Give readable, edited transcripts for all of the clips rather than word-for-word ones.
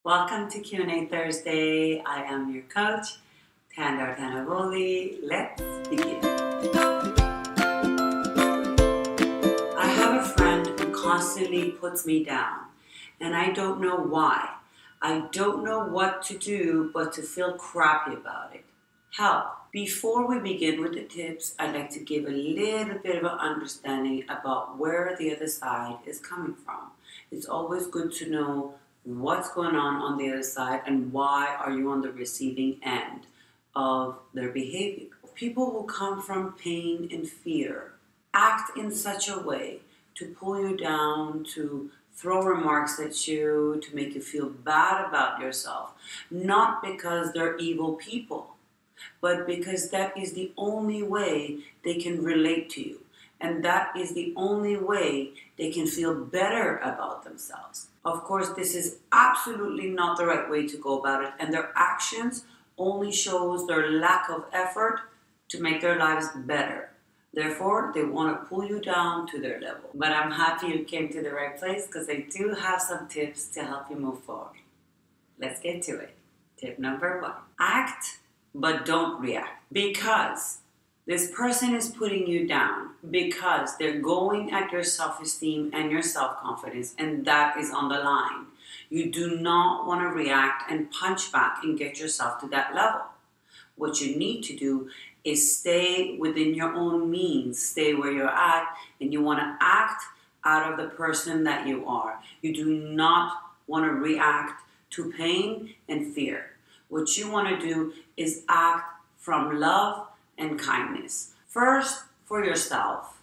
Welcome to Q&A Thursday. I am your coach, Tandar. Let's begin. I have a friend who constantly puts me down, and I don't know why. I don't know what to do but to feel crappy about it. Help. Before we begin with the tips, I'd like to give a little bit of an understanding about where the other side is coming from. It's always good to know what's going on the other side and why are you on the receiving end of their behavior. People who come from pain and fear act in such a way to pull you down, to throw remarks at you, to make you feel bad about yourself, not because they're evil people, but because that is the only way they can relate to you. And that is the only way they can feel better about themselves. Of course, this is absolutely not the right way to go about it, and their actions only shows their lack of effort to make their lives better. Therefore, they want to pull you down to their level. But I'm happy you came to the right place because I do have some tips to help you move forward. Let's get to it. Tip number 1. Act, but don't react. Because this person is putting you down, because they're going at your self-esteem and your self-confidence, and that is on the line. You do not want to react and punch back and get yourself to that level. What you need to do is stay within your own means, stay where you're at, and you want to act out of the person that you are. You do not want to react to pain and fear. What you want to do is act from love and kindness. First for yourself,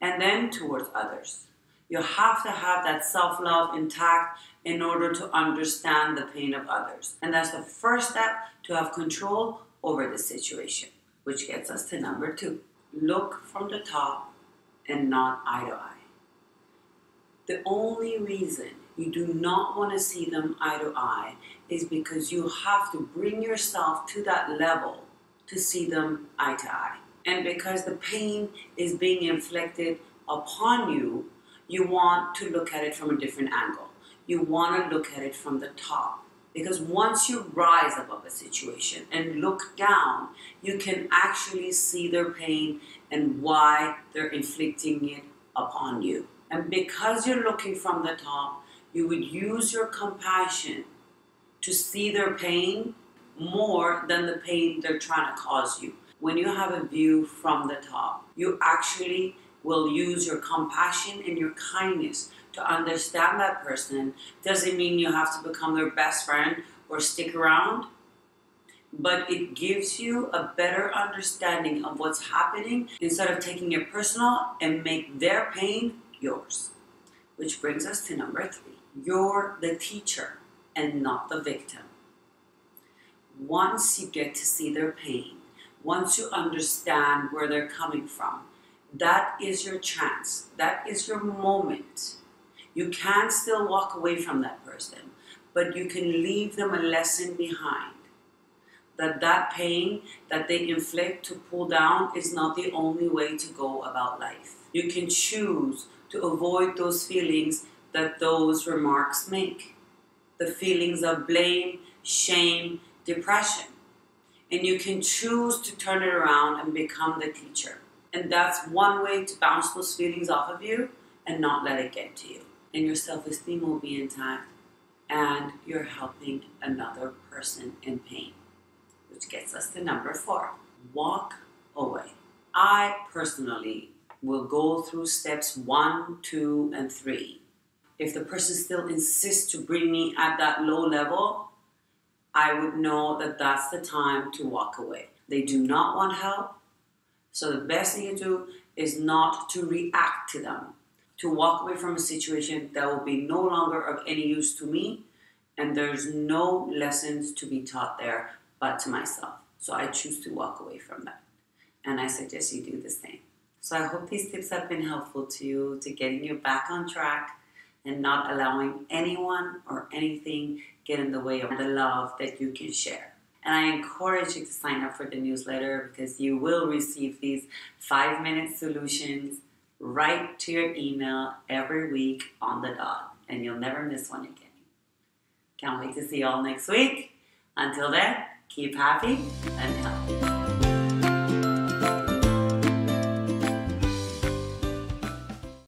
and then towards others. You have to have that self-love intact in order to understand the pain of others. And that's the first step to have control over the situation, which gets us to number 2. Look from the top and not eye to eye. The only reason you do not want to see them eye to eye is because you have to bring yourself to that level to see them eye to eye. And because the pain is being inflicted upon you, you want to look at it from a different angle. You want to look at it from the top. Because once you rise above a situation and look down, you can actually see their pain and why they're inflicting it upon you. And because you're looking from the top, you would use your compassion to see their pain more than the pain they're trying to cause you. When you have a view from the top, you actually will use your compassion and your kindness to understand that person. Doesn't mean you have to become their best friend or stick around, but it gives you a better understanding of what's happening instead of taking it personal and make their pain yours. Which brings us to number 3. You're the teacher and not the victim. Once you get to see their pain, once you understand where they're coming from, that is your chance. That is your moment. You can still walk away from that person, but you can leave them a lesson behind. That pain that they inflict to pull down is not the only way to go about life. You can choose to avoid those feelings that those remarks make. The feelings of blame, shame, depression. And you can choose to turn it around and become the teacher. And that's one way to bounce those feelings off of you and not let it get to you. And your self-esteem will be intact and you're helping another person in pain. Which gets us to number 4. Walk away. I personally will go through steps 1, 2, and 3. If the person still insists to bring me at that low level, I would know that that's the time to walk away. They do not want help, so the best thing you do is not to react to them, to walk away from a situation that will be no longer of any use to me, and there's no lessons to be taught there but to myself. So I choose to walk away from that, and I suggest you do the same. So I hope these tips have been helpful to you, to getting you back on track and not allowing anyone or anything get in the way of the love that you can share. And I encourage you to sign up for the newsletter because you will receive these 5-minute solutions right to your email every week on the dot, and you'll never miss one again. Can't wait to see you all next week. Until then, keep happy and healthy.